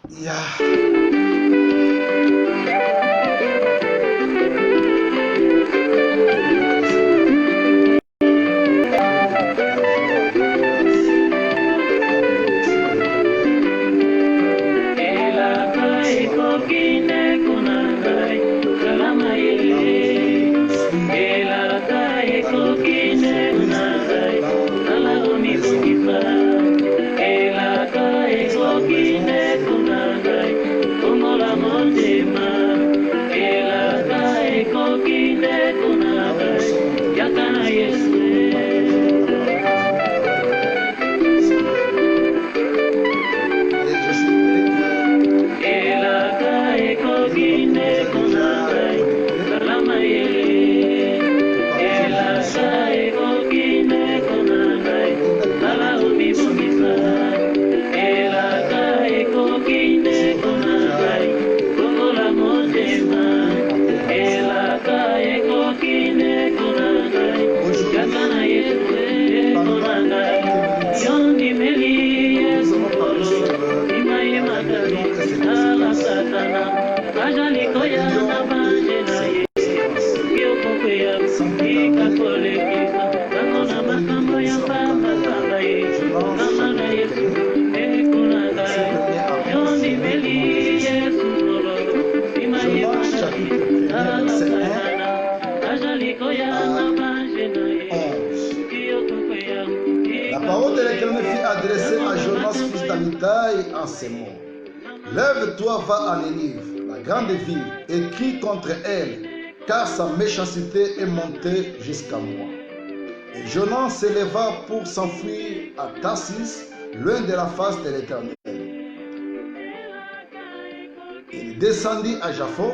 Yeah. La parole de l'Éternel fut adressée à Jonas, fils d'Amittai, en ces mots. Lève-toi, va à Nénive, la grande ville, et crie contre elle, car sa méchanceté est montée jusqu'à moi. Et Jonas s'éleva pour s'enfuir à Tarsis, loin de la face de l'Éternel. Il descendit à Jaffo,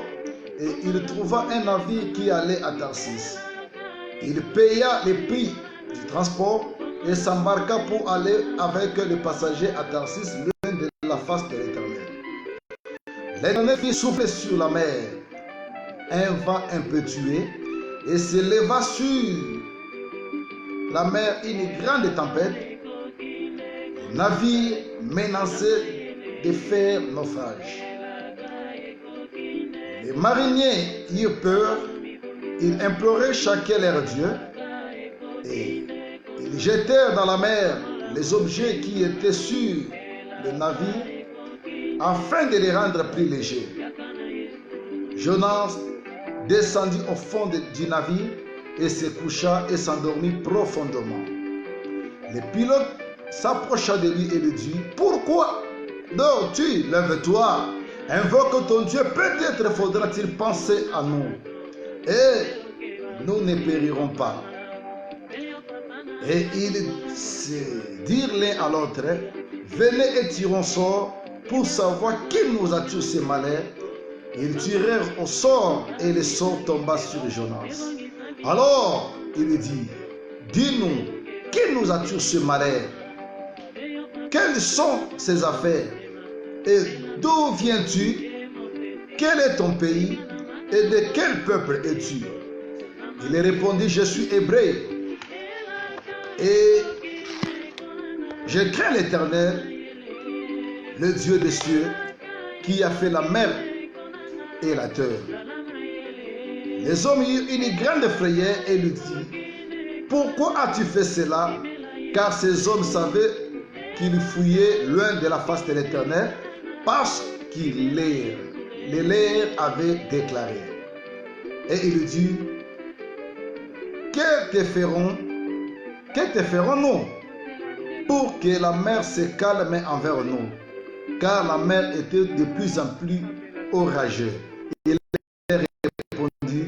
et il trouva un navire qui allait à Tarsis. Il paya le prix du transport et s'embarqua pour aller avec les passagers à Tarsis, loin de la face de l'Éternel. L'Éternel fit souffler sur la mer un vent impétueux et se leva sur la mer une grande tempête. Le navire menaçait de faire naufrage. Les mariniers eurent peur, ils imploraient chacun leur Dieu et ils jetèrent dans la mer les objets qui étaient sur le navire afin de les rendre plus légers. Jonas descendit au fond du navire et se coucha et s'endormit profondément. Le pilote s'approcha de lui et lui dit: Pourquoi dors-tu? Lève-toi, invoque ton Dieu, peut-être faudra-t-il penser à nous et nous ne périrons pas. Et ils se dirent l'un à l'autre: Venez et tirons sort pour savoir qui nous a tué ce malheur. Ils tirèrent au sort et le sort tomba sur Jonas. Alors il dit: Dis-nous, qui nous a tué ce malheur? Quelles sont ces affaires? Et d'où viens-tu? Quel est ton pays? Et de quel peuple es-tu? Il répondit: Je suis hébreu. Et je crains l'Éternel, le Dieu des cieux, qui a fait la mer et la terre. Les hommes eurent une grande frayeur et lui dirent: Pourquoi as-tu fait cela? Car ces hommes savaient qu'ils fuyaient loin de la face de l'Éternel, parce qu'il les avait déclaré. Et il lui dit: Que te ferons-nous pour que la mer se calme envers nous? Car la mer était de plus en plus orageuse. Il répondit: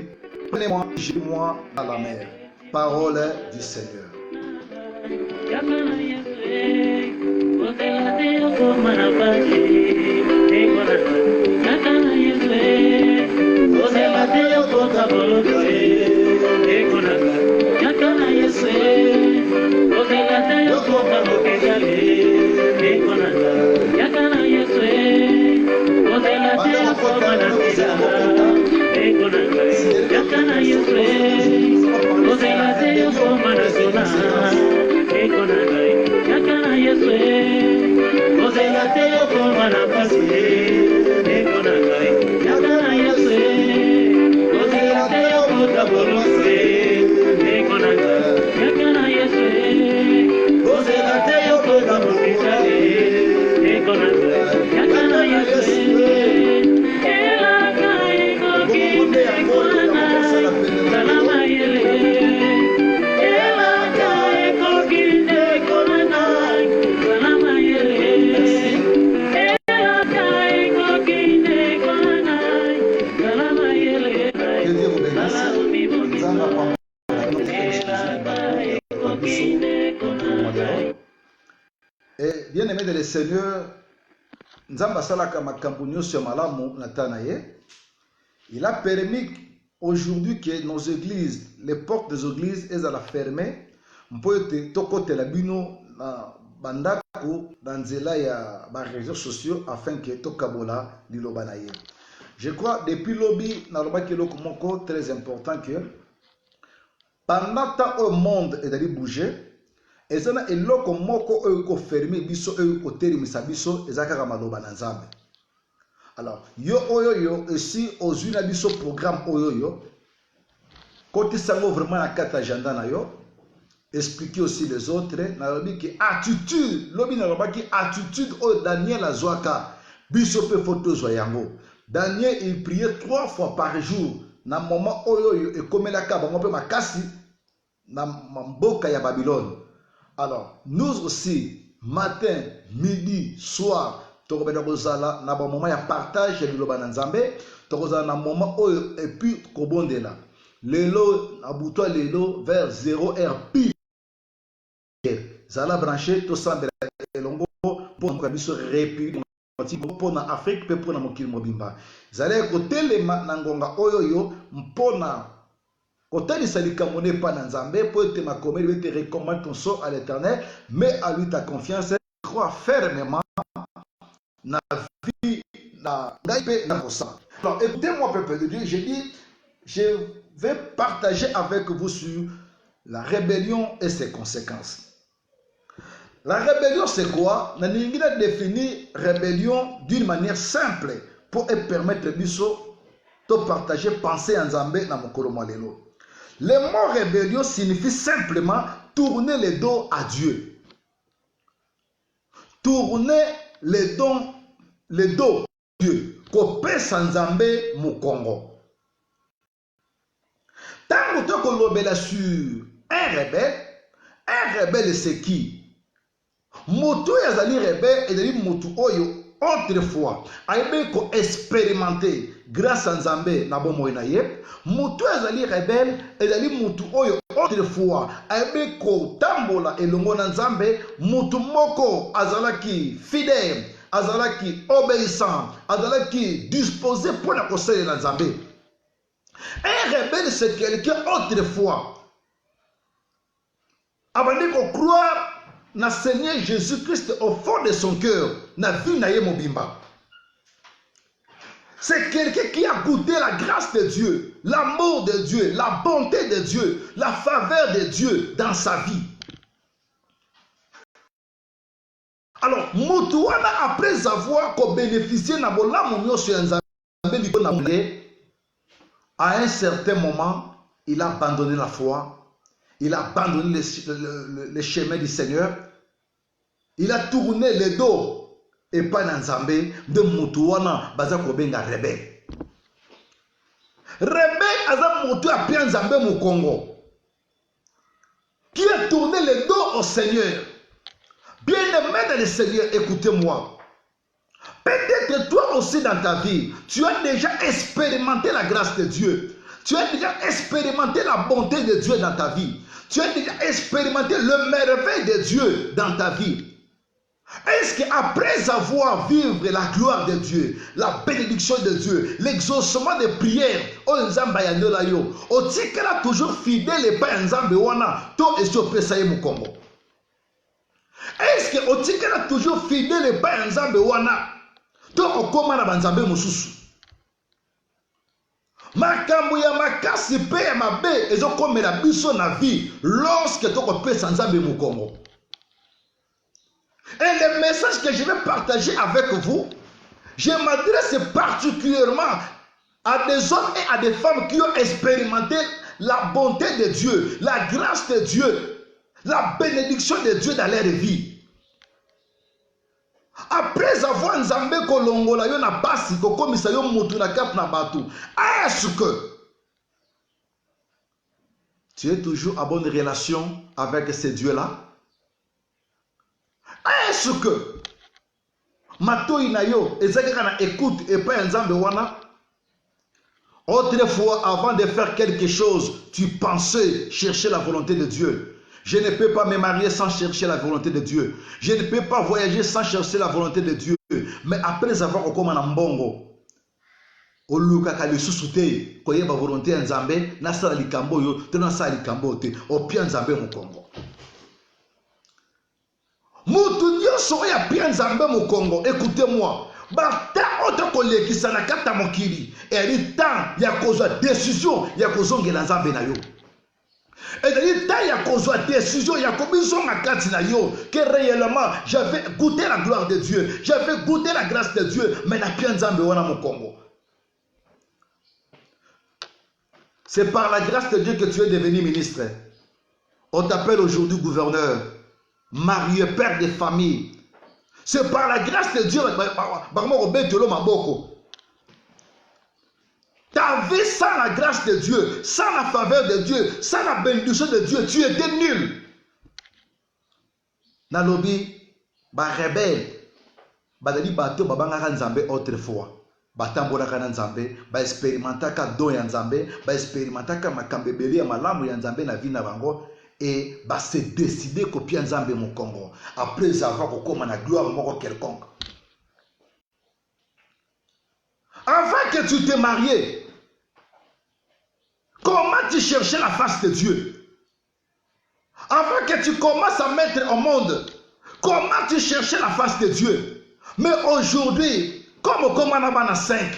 Prenez-moi, jetez-moi dans la mer. Parole du Seigneur. Et bien aimé de le Seigneur, Nzamba salaka makambo nyonso malamu natana ye. Il a permis aujourd'hui que nos églises, les portes des églises, elles allaient fermer. Mpote tokote la bino na bandako dans nzela ya ba réseaux sociaux afin que tokabola liloba na ye. Je crois depuis lobby na loba keloko moko très important que pendant tant au monde est d'aller bouger. Et ça na eloko moko ko fermer biso ko terimisa biso ezaka maloba na Nzambe. Alors yo oyo ici aux une biso programme oyo côté sango vraiment na kata agenda na yo expliquer aussi les autres na lobi ki attitude lobi na loba ki attitude o Daniel azwaka biso pe photo zo yango. Daniel il priait 3 fois par jour na moment oyo e komelaka bango pe makasi na mboka ya Babylone. Alors, nous aussi, matin, midi, soir, tokobenda kozala na ba moment ya partage ya liloba na Nzambe, tokozala na moment oyo et puis kobondela. Lelo na butwa lelo vers 0h pile. Zala branché to sambela elongo pour ka biso république pour na Afrique pe pour na mokili mobimba. Zala kotelema na ngonga oyo yo mpona Kotani salika mone pas dans Nzambe pour te makomeli te recommande ton sort à l'Éternel, mais à lui ta confiance, crois fermement na vie na gaïpe na vosa. Alors écoutez-moi peuple de Dieu, j'ai dit je vais partager avec vous sur la rébellion et ses conséquences. La rébellion c'est quoi? Naningi na définir rébellion d'une manière simple pour permettre biso de partager penser en Nzambe na mokolo malelo. Le mot rébellion signifie simplement tourner le dos à Dieu. Tourner le dos à Dieu. Kopé sans Nzambe Mukongo. Tant que tu kolobela sur un rebelle c'est qui? Moto yazali rebelle et dali moto oyo autrefois aibe ko expérimenter grâce à Nzambe na bomo na ye. Moto azali rebelle ezali moto oyo autrefois aibe ko tambola elongo na Nzambe. Moto moko azalaki fidèle, azalaki obéissant, azalaki disposé pour la conseiller na Nzambe. Un rebelle c'est quelqu'un autrefois abandé ko croire na Seigneur Jésus-Christ au fond de son cœur na vie na ye mobimba. C'est quelqu'un qui a goûté la grâce de Dieu, l'amour de Dieu, la bonté de Dieu, la faveur de Dieu dans sa vie. Alors, Moutouana, après avoir bénéficié de à un certain moment, il a abandonné la foi, il a abandonné le chemin du Seigneur, il a tourné le dos. Et pas dans Nzambe de Moutouana Bazako Benga rebelle. Rebelle Azam Moutou a pris Nzambe au Congo. Qui a tourné le dos au Seigneur. Bien-aimé dans le Seigneur, écoutez-moi. Peut-être toi aussi dans ta vie, tu as déjà expérimenté la grâce de Dieu. Tu as déjà expérimenté la bonté de Dieu dans ta vie. Tu as déjà expérimenté le merveille de Dieu dans ta vie. Est-ce qu'après avoir vécu la gloire de Dieu, la bénédiction de Dieu, l'exaucement des prières, on est toujours fidèle et pas Nzambe wana, to est Mukongo. Est-ce que on est toujours fidèle et pas Nzambe wana, to okoma na Nzambe mususu. Makambo ya makasi pe ya mabe ezokomela biso na vie lorsque to kopesa Nzambe Mukongo. Et le message que je vais partager avec vous, je m'adresse particulièrement à des hommes et à des femmes qui ont expérimenté la bonté de Dieu, la grâce de Dieu, la bénédiction de Dieu dans leur vie. Après avoir nzambe kolongola yo na basi kokomisa yo mutu na kap na batu, est-ce que tu es toujours en bonne relation avec ce Dieu-là? Est-ce que matoi na yo ezakaka na écoute et pas nzambe wana? Autrefois, avant de faire quelque chose, tu pensais chercher la volonté de Dieu. Je ne peux pas me marier sans chercher la volonté de Dieu. Je ne peux pas voyager sans chercher la volonté de Dieu. Mais après avoir okoma na mbongo, oluka kalisusu te koyeba volonté ya nzambe na sala likambo yo te na sala likambo te opia nzambe mukongo. Mutu nyonso oya pia nzambe mukongo, écoutez-moi. Bata oto kolekisa na kata mokili eri temps ya kozwa décision ya kozongela nzambe na yo. Eri temps ya kozwa décision ya kobizonga kati na yo que réellement j'avais goûté la gloire de Dieu, j'avais goûté la grâce de Dieu, mais na pia nzambe wana mokongo. C'est par la grâce de Dieu que tu es devenu ministre. On t'appelle aujourd'hui gouverneur, marié, père de famille. C'est par la grâce de Dieu. Ta vie sans la grâce de Dieu, sans la faveur de Dieu, sans la bénédiction de Dieu, tu étais nul. Nalobi, ba rebelle, ba dali bato babanga nzambe autrefois. Batambolaka na nzambe, ba expérimentaka don ya nzambe, ba expérimentaka makambebeli ya malamu ya nzambe na vie na bango. Et bah c'est décidé copier nzambe mon Congo après avoir kokoma na gloire moko quelconque. Avant que tu te maries, comment tu cherchais la face de Dieu? Avant que tu commences à mettre au monde, comment tu cherchais la face de Dieu? Mais aujourd'hui, comme au Komanabana 5,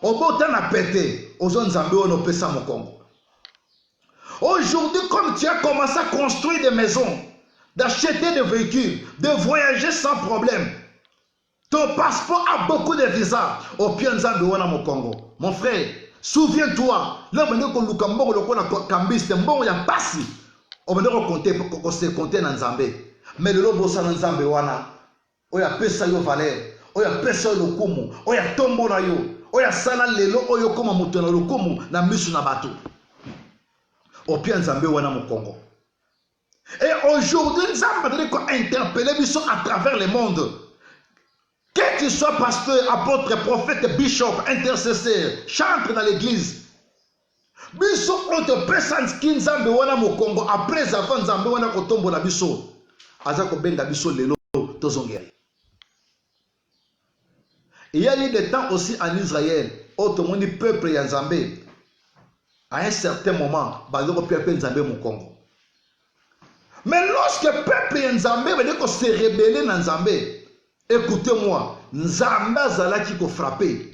au botan a pété, aux zones nzambe on peut ça mon Congo. Aujourd'hui, comme tu as commencé à construire des maisons, d'acheter des véhicules, de voyager sans problème, ton passeport a beaucoup de visas au pied de mon Congo. Mon frère, souviens-toi, là, on a Lukambo, le Kambiste, bon, il y a passé. On va compter dans Nzambe. Mais le lobo sa Nzambe wana, on a pesa yo valeur, on a pesa yo kumu, on a tombo na yo, on a sala lelo, on a koma mutona lo kumu na misu na bato. Au pied Nzambe wana mon Congo. Et aujourd'hui, Nzambe a interpellé biso à travers le monde. Que tu sois pasteur, apôtre, prophète, bishop, intercesseur, chantre dans l'église. Biso auto personne qui Nzambe wana mon Congo après avant Nzambe wana kotombo na biso. Aza ko benga biso lelo tozongeri. Il y a eu des temps aussi en Israël, auto moni peuple ya Nzambe. À un certain moment, bazoko peuple Nzambe mon Congo. Mais lorsque le peuple Nzambe veut se rebeller dans Nzambe, écoutez-moi, Nzambe azalaki ko frapper.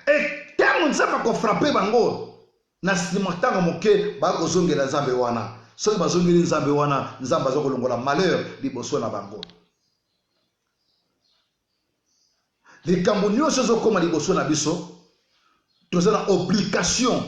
Et tant Nzambe ko frapper bango, na simatanga moke ba ko zongela Nzambe wana. Soki bazongeli Nzambe wana, Nzambe azoko longola malheur liboso na bango. Likambo nyonso zokoma liboso na biso. Nous avons l'obligation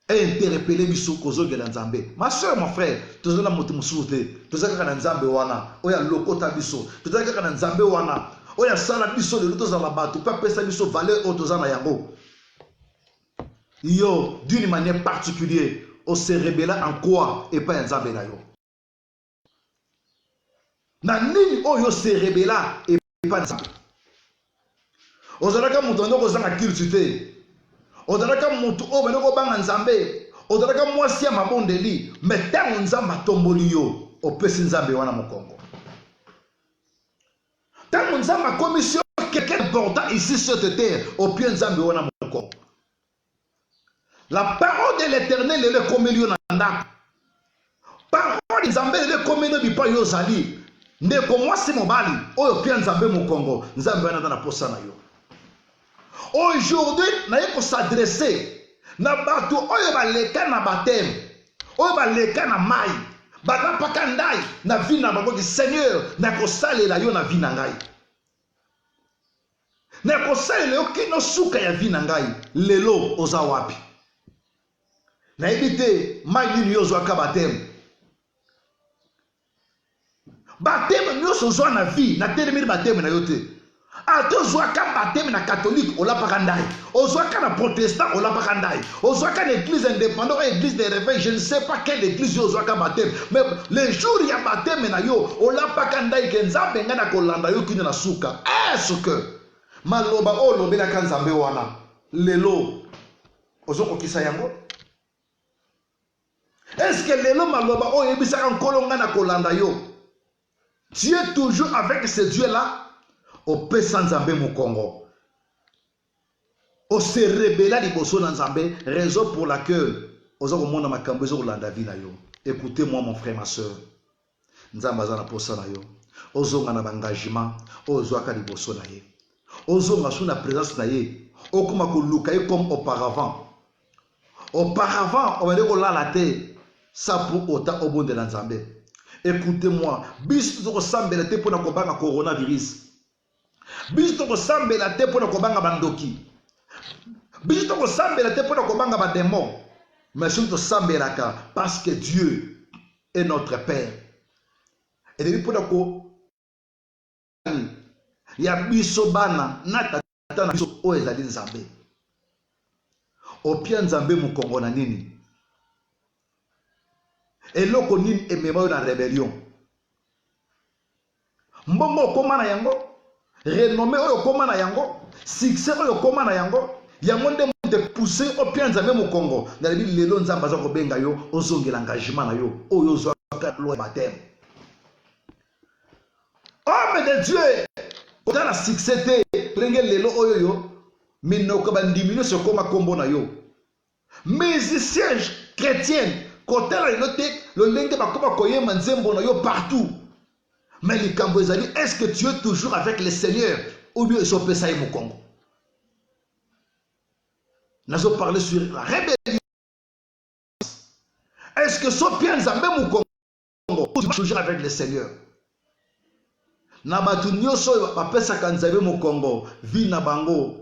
d'interpeller biso kozongela Nzambe. Ma soeur, mon frère, nous avons la motimusute, nous avons la Nzambe wana, oya lokota biso, nous avons la Nzambe wana, oya sala biso de l'autre la batu, pas pesa biso valeur autozana yango. Yo, d'une manière particulière, on se rebella en quoi et pas Nzambe na yo. Na nini oyo se rebella et pas Nzambe. Ozalaka mutu ndoko zanga kirituté. Ozalaka mutu o benoko banga Nzambe. Ozalaka mwasi ya mabondeli. Mais tango Nzamba tomboli yo, opesi Nzambe wana mokongo. Tango Nzamba commission quelqu'un important ici sur cette terre, au pied Nzambe wana mokongo. La parole de l'Éternel est comme lieu nanda. Parole de Nzambe est comme lieu bipa yo zali. Ndeko mwasi mobali, oyo pied Nzambe mokongo, Nzambe wana na posa na yo. Aujourd'hui, nous allons s'adresser à Batou, oyo baleka na baptême, oyo baleka na mai, Bana pakandai na vie na bango ki Seigneur na kosalela yo na vie na ngai. Na kosalela yo kino suka ya vie na ngai. Lelo oza wapi? Na ebite mai yo zwaka bateme. Bateme nyonso ozwa na vie na telemeli bateme na yo te. Ate ozwaka bateme na catholique olapaka ndai, ozwaka na protestant olapaka ndai, ozwaka na église indépendante ou église de réveil, je ne sais pas quelle église yo ozwaka bateme, mais le jour ya bateme na yo olapaka ndai ke nzambe nga na kolanda yo kino na suka. Est-ce que maloba olobelaka nzambe wana lelo ozokokisa yango? Est-ce que lelo maloba oyebisaka nkolo nga na kolanda yo? Tu es toujours avec ce Dieu-là? Au pesa nzambe mukongo. O se rebella liboso na nzambe, raison pour laquelle oza komona makambo ezo kolanda vie na yo. Écoutez-moi mon frère, ma soeur. Nzambe aza na posa na yo. Ozonga na engagement, ozwaka liboso na ye. Ozonga sous la présence na ye. Okoma koluka ye comme auparavant. Auparavant, on va dire kolala te. Ça pour autant au bon de la nzambe. Écoutez-moi, bis to sambela te pona kobanga coronavirus. Bis to sambela te pona kobanga bandoki. Bis to sambela te pona kobanga ba démon. Mais surtout sambelaka parce que Dieu est notre Père. Et depuis pona ko ya biso bana na tata na biso o ezali nzambe. Opia nzambe mukongo na nini? Eloko nini emema na rébellion. Mbongo koma na yango, renommé oyo koma na yango, succès oyo koma na yango, yango nde te pousser au pied nzambe mukongo. Na lebi lelo nzamba za ko benga yo, ozongela engagement na yo, oyo zo ka loi baptême. Homme de Dieu, quand la succès te prenge lelo oyo yo, minoko bandimino se koma kombo na yo. Musicien chrétien, quand elle a noté le lenge bakoma koyema nzembo na yo partout. Mais les Cambodgiens, est-ce que tu es toujours avec le Seigneur ou bien ils ont fait ça au Congo? Nous avons parlé sur la rébellion. Est-ce que ce bien Nzambe au Congo tu es toujours avec le Seigneur? Nabatu nyoso bapesa kanzabe mu Congo vi na bango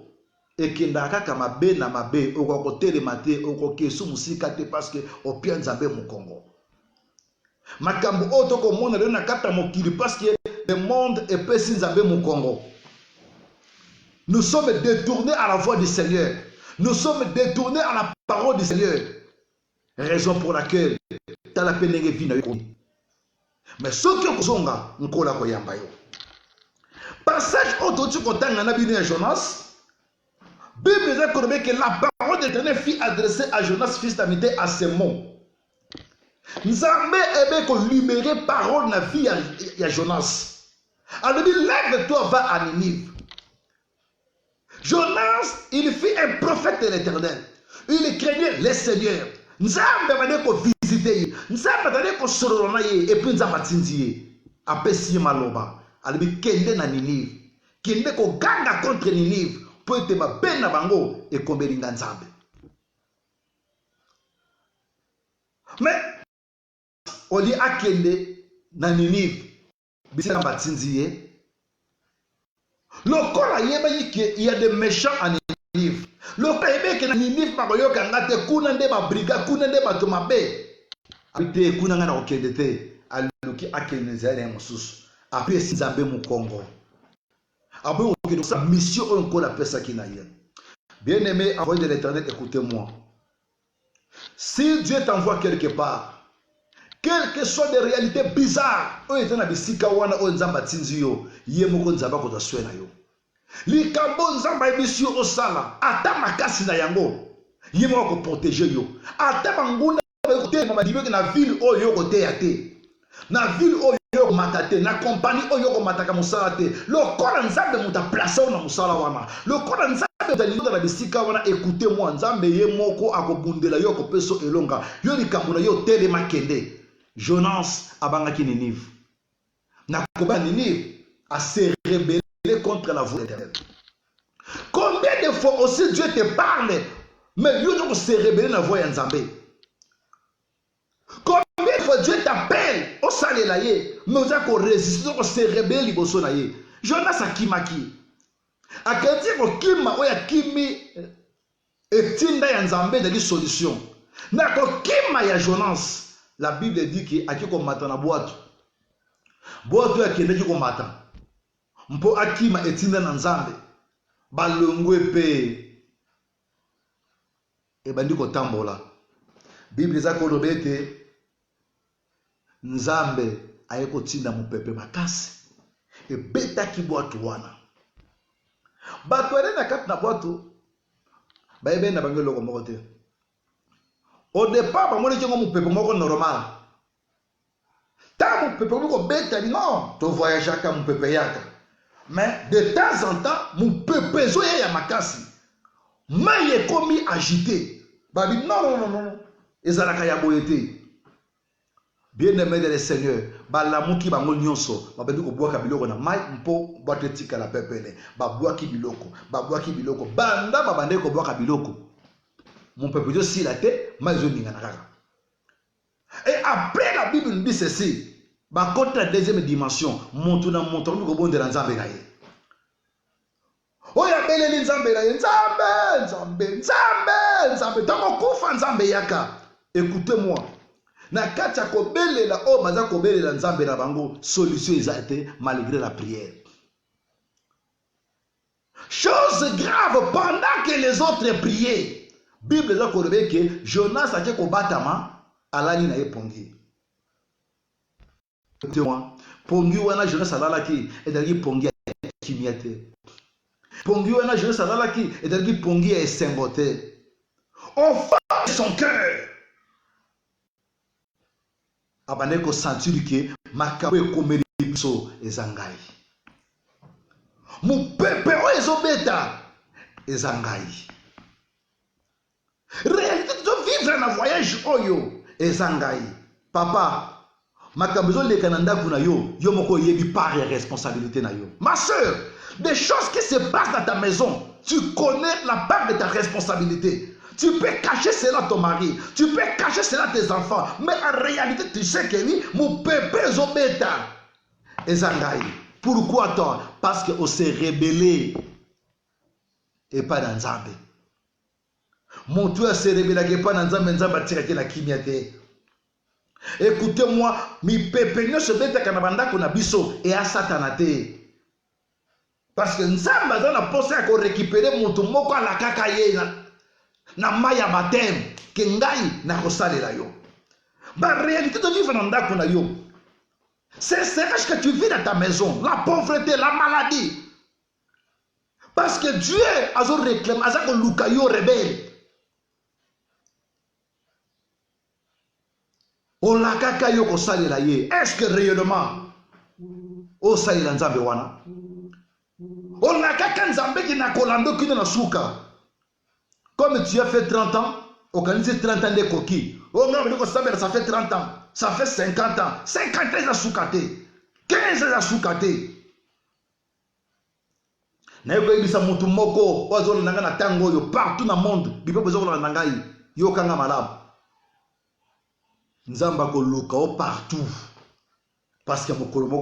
ekendaka kama be na mabe okokotele mate okokesu musika te parce que au bien Nzambe mu Congo. Makambo otoko mona le na kata mokili parce que le monde est pesi Nzambe mu Congo. Nous sommes détournés à la voix du Seigneur. Nous sommes détournés à la parole du Seigneur. Raison pour laquelle ta la peine vie na yo. Mais ce que kozonga nkola ko yamba yo. Passage auto tu kotanga na bino Jonas. Bible dit que la parole de l'Éternel fut adressée à Jonas fils d'Amitai à ces mots. Nzambe ebe ko libérer parole na vie ya Jonas. Alors il lève-toi, va à Ninive. Jonas, il fut un prophète de l'Éternel. Il craignait les seigneurs. Nzambe va dire ko visiter. Nzambe va dire ko sorona ye et puis nzamba tindiye. Apesi maloba. Alors il kende na Ninive. Kende ko ganga contre Ninive. Po ete ba bena bango e kombelinga Nzambe. Mais Oli akende na Ninive bisa batinziye. Lokola yeba yike il y a des méchants en Ninive. Lokola yeba ke na Ninive bakoyoka ngate kuna nde ba briga kuna nde bato mabe. Abite kuna ngana okende te aluki akende zere mususu. Après Nzambe mu Congo. Après okende sa mission onko la pesa kinaye. Bien-aimé, envoyé de l'Éternel, écoutez-moi. Si Dieu t'envoie quelque part, quelles que soient des réalités bizarres, oyo etana bisika wana oyo Nzamba tinzi yo, ye moko Nzamba ko taswe na yo. Likambo Nzamba ebisi yo osala, ata makasi na yango, ye moko ko protéger yo. Ata banguna ko te mama dibeke na ville oyo ko te ya te. Na ville oyo ko matate, na compagnie oyo ko mataka musala te. Lokola Nzambe muta placer na musala wana. Lokola Nzambe dalilo na bisika wana, écoutez-moi, Nzambe ye moko akobundela yo ko peso elonga. Yo likambo na yo telema kende. Jonas abangaki Ninive. Nakoba Ninive a se rebellé contre la voix de l'Éternel. Combien de fois aussi Dieu te parle, mais lui doit se rebeller dans la voix de Nzambe. Combien de fois Dieu t'appelle, salela ye mais oza ko résister ko se rebelle liboso na ye. Jonas akimaki akati ko kima oya kimi etinda ya nzambe ezali solution na ko kima ya Jonas. La Bible dit que akiko mata na bwato akendeki ko mata mpo akima etinda na nzambe balongwe pe ebandi kotambola. Bible eza koloba ete nzambe aye kotinda mopepe makasi ebetaki bwato wana. Bato ere na kati na bwato bayebe na bango eloko moko te. Au départ bamoni ntongo mopepe moko normal, ta mopepe moko betali non to voyageaka mopepe yaka, mais de temps en temps mopepe ezoya ya makasi mai ekomi agité babi non ezalaka ya boye te. Bien-aimé de le Seigneur, balamuki bango nyonso babendi kobwaka biloko na mai mpo bwato etikala pepele babwaki biloko banda babande kobwaka biloko mopepe ezosila te mai ezoningana kaka. Et après la Bible nous dit ceci, bakota la deuxième dimension moto na moto ndi kobondela nzambe na ye. Oya beleli nzambe na ye, nzambe tango kufa nzambe yaka. Écoutez-moi, na kati ya kobelela o baza kobelela nzambe na bango solution ezate malgré la prière. Chose grave, pendant que les autres priaient, Bible eza koloba ke Jonas ake kobatama alali na ye pongi. Pongi wana Jonas alalaki ezalaki pongi ya kimia te. Pongi wana Jonas alalaki ezalaki pongi ya esengo te. Au fond de son cœur abande ko sentir ke makambo ekomeli biso eza ngai. Mopepe oyo ezobeta eza ngai. Réalité de vivre na voyage oyo eza ngai. Papa, makambo ezoleka na ndako na yo, yo moko yebi part ya responsabilité na yo. Ma soeur, des choses qui se passent dans ta maison, tu connais la part de ta responsabilité. Tu peux cacher cela à ton mari, tu peux cacher cela à tes enfants, mais en réalité, tu sais que oui, mon peuple est obéta. Ezangai. Pourquoi toi? Parce qu'on s'est rebellé et pas dans Nzambe. Mon Dieu s'est rebellé et pas dans Nzambe, Nzambe a tiré la kimiate. Écoutez-moi, mi peuple ne se bête qu'à Nabanda qu'on a biso et à Satanate. Parce que Nzambe a pensé à récupérer mon tomoko à la kakaye. Na maya batem ke ngai na kosalela yo. Ba réalité de vivre dans ndako na yo. C'est ce que tu vis dans ta maison, la pauvreté, la maladie. Parce que Dieu a réclamé, a luka yo rebelle. On la kaka yo kosalela ye. Est-ce que réellement o salela nzambe wana? On la kaka nzambe ki na kolando ki na suka. Comme tu as fait 30 ans, organisé 30 ans de coquilles. Oh non, ça fait 30 ans, ça fait 50 ans. 50 ans à soukate. 15 ans à soukate. Partout dans le monde, il faut que partout. Parce que vous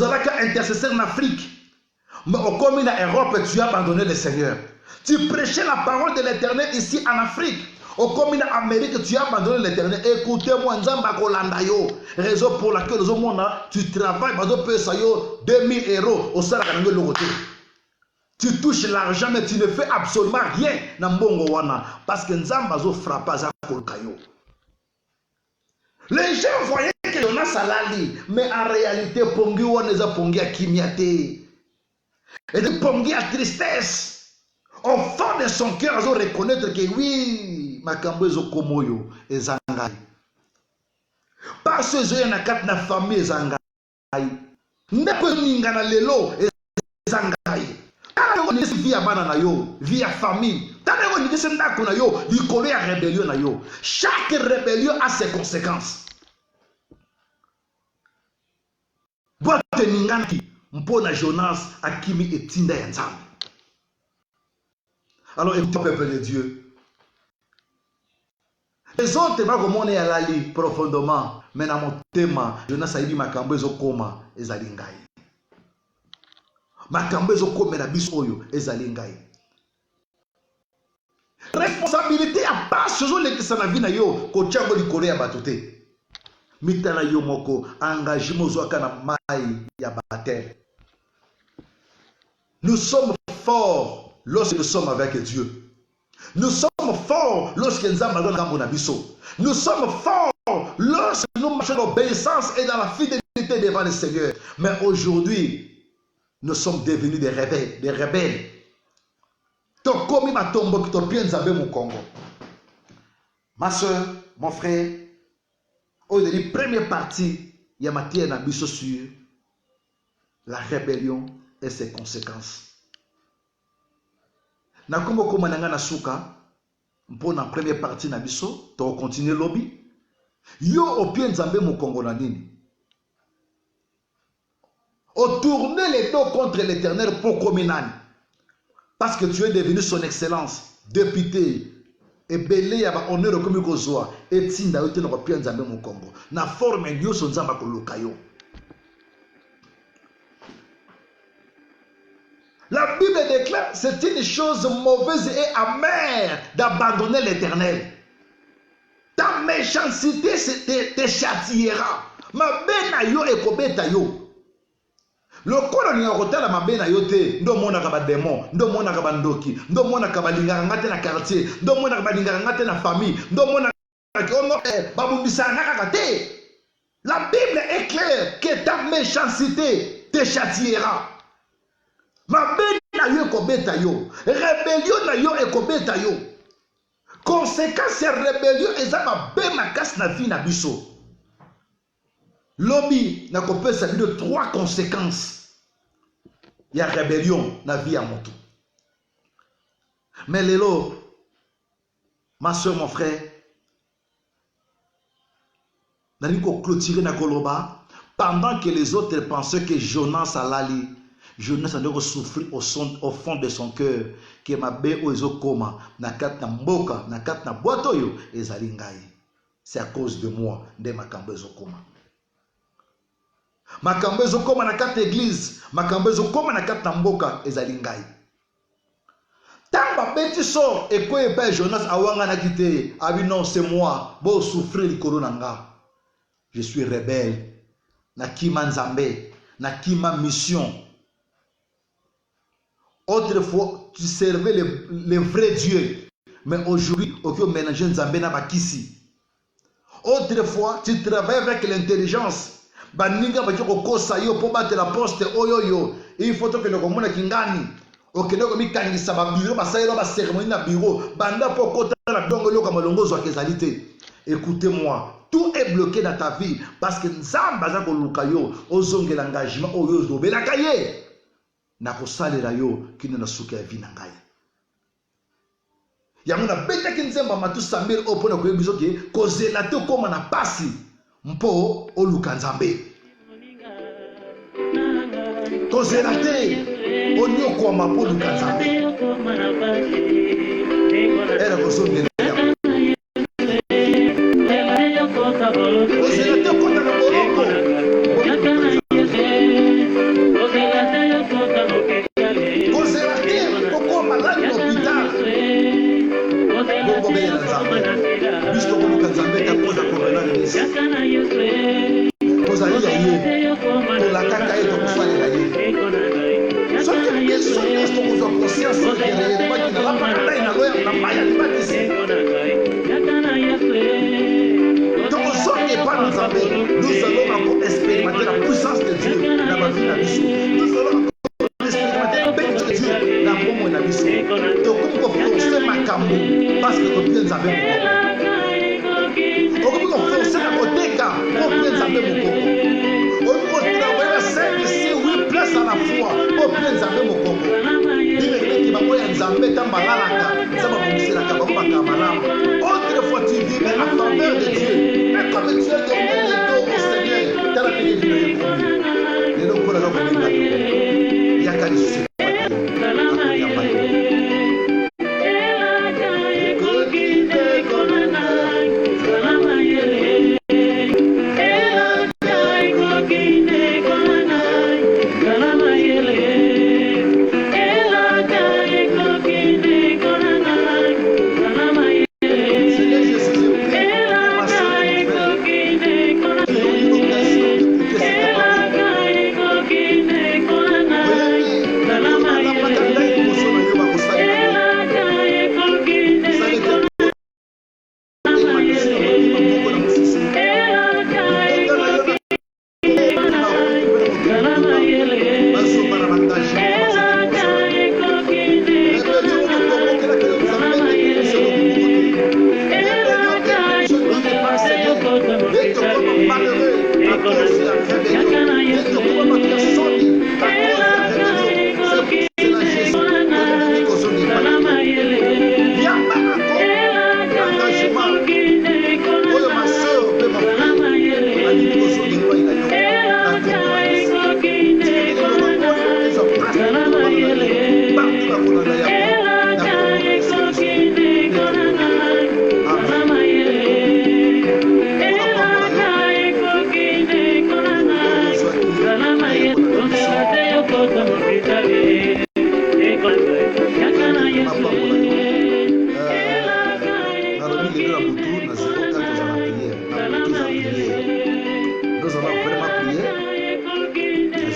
avez un intercesseur en Afrique. Mais au commun en Europe, tu as abandonné le Seigneur. Tu prêchais la parole de l'Éternel ici en Afrique. Au commun en Amérique, tu as abandonné l'Éternel. Écoutez-moi, Nzamba Kolandayo. Raison pour laquelle au monde, tu travailles, 2000 euros au salaire de l'autre côté. Tu touches l'argent, mais tu ne fais absolument rien dans Mbongo Wana. Parce que Nzamba zo frappe à Kolkayo. Les gens voyaient que Jonas Salali, mais en réalité, Pongi Wana za Pongi à Kimiate. Et de Pongi à tristesse. Au fond de son cœur, ils ont reconnaître que oui, makambo ezo komoyo ezangai. Parce que j'ai une carte na famille ezangai. Ndeko ningana lelo ezangai. Kana ngo nisi via bana na yo, via famille. Kana ngo nisi ndako na yo, likolo ya rébellion na yo. Chaque rébellion a ses conséquences. Bote ningana mpona Jonas akimi etinda ya Nzambe. Alors écoutez, peuple de Dieu, Les autres va commencer à aller profondément. Mais dans mon thème, Jonas a dit makambo ezokoma ezali ngai. Makambo ezokoma na biso oyo ezali ngai. Responsabilité à pas ce jour les kisana vina yo ko tchango likolo ya batote. Mitana yo moko engagement zoaka na mai ya baptême. Nous sommes forts lorsque nous sommes avec Dieu. Nous sommes forts lorsque nous sommes dans la biso. Nous sommes forts lorsque nous marchons dans l'obéissance et dans la fidélité devant le Seigneur. Mais aujourd'hui, nous sommes devenus des rebelles. Des rebelles. Ma soeur, mon frère, aujourd'hui, première partie, il y a matière sur la rébellion et ses conséquences. Na kombo koma nanga na suka pour la première partie na biso to continuer lobby yo opie nzambe mokongo na nini o tourner les dos contre l'Éternel pour communal parce que tu es devenu son excellence député et belé ya ba honneur comme kozwa et tinda yo te na opie nzambe mokongo na forme nyoso nzamba ko lokayo. La Bible déclare c'est une chose mauvaise et amère d'abandonner l'Éternel. Ta méchanceté te châtiera. Ma bena yo ekobeta yo. Le kolo ni akotala ma bena yo te ndo mona ka ba démon, ndo mona ka ba ndoki, ndo mona ka ba lingara ngate na quartier, ndo mona ka ba lingara ngate na famille, ndo mona ka ono ba bumbisa ngaka te. La Bible est claire que ta méchanceté te châtiera. Ma bena yo ekobeta yo, rébellion na yo ekobeta yo. Conséquence ya rébellion eza mabe makasi na vie na biso. Lobi na kopesa bino 3 conséquences ya rébellion na vie ya moto. Mais lelo, ma soeur, mon frère, nani ko clôturer na koloba pendant que les autres pensaient que Jonas alali. Jonas a dû souffrir au fond de son cœur que ma bé oizo koma na kat na mboka na kat na boito yo ezali ngai. C'est à cause de moi de makambo ezo koma. Makambo ezo koma na kat église, makambo ezo koma na kat na mboka ezali ngai. Tamba beti sort et quoi eba Jonas awanga na kité, abi non c'est moi, bo souffrir likolo nanga. Je suis rebelle. Na kima nzambe, na kima mission. Autrefois, tu servais le vrai Dieu. Mais aujourd'hui, tu as mélangé Nzambe na bakisi. Autrefois, tu travaillais avec l'intelligence. Baninga ba ko kosa yo po battre la poste oyoyo. Il faut que le komona kingani. Okende ko mikangisa ba bureau ba saelo ba cérémonie na bureau. Banda po kota la dongolo comme longozo kezalité. Écoutez-moi, tout est bloqué dans ta vie parce que Nzamba za ko lukayo ozonge l'engagement oyo zo belakaye. Na kosalela yo kino na suka ya vina ngai. Yango na beta kinzemba matu sambir opona ko yebiso ke kozela te koma na pasi mpo oluka nzambe. Kozela te onyo ko ma po oluka nzambe. Era kozongela. Kozela te kota na boroko. Nous allons encore expérimenter la puissance de Dieu dans ma vie. Nous allons encore expérimenter la bénédiction de Dieu dans mon monde. Donc, comme vous forcez ma cambo, parce que vous bien savez mon corps. Comme vous forcez la botéka, vous bien savez mon corps. Vous travaillez 5, 6, 8 places à la fois, vous bien savez mon corps. Autrefois tu vivais à faveur de Dieu, mais comme tu es tourné le dos au Seigneur, tu as la bénédiction de Dieu. Et donc voilà, il y a qu'à les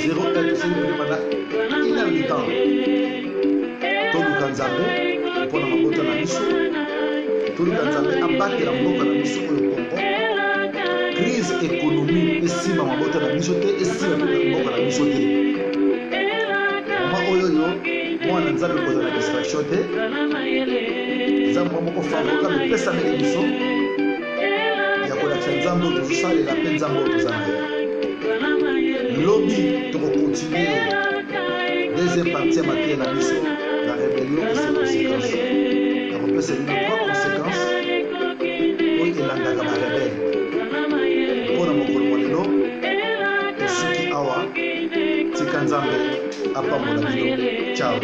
01 c'est une heure du temps. Toluka Nzambe pour la mabota na biso. Toluka Nzambe abatela mboka na biso oyo Congo. Crise économique esima mabota na biso te, esima mboka na biso te. Mama oyo yo mwana Nzambe kozala na distraction te. Nzambe moko favorable pesa na biso. Ya kolakisa Nzambe tozosalela mpe Nzambe tozala. Lobby toko continuer deuxième partie matin na biso la rébellion et ses conséquences. La repère c'est les trois conséquences pour elangaka ba rebelle. Pour na mokolo molelo esuki awa tika Nzambe apambola bino. Ciao.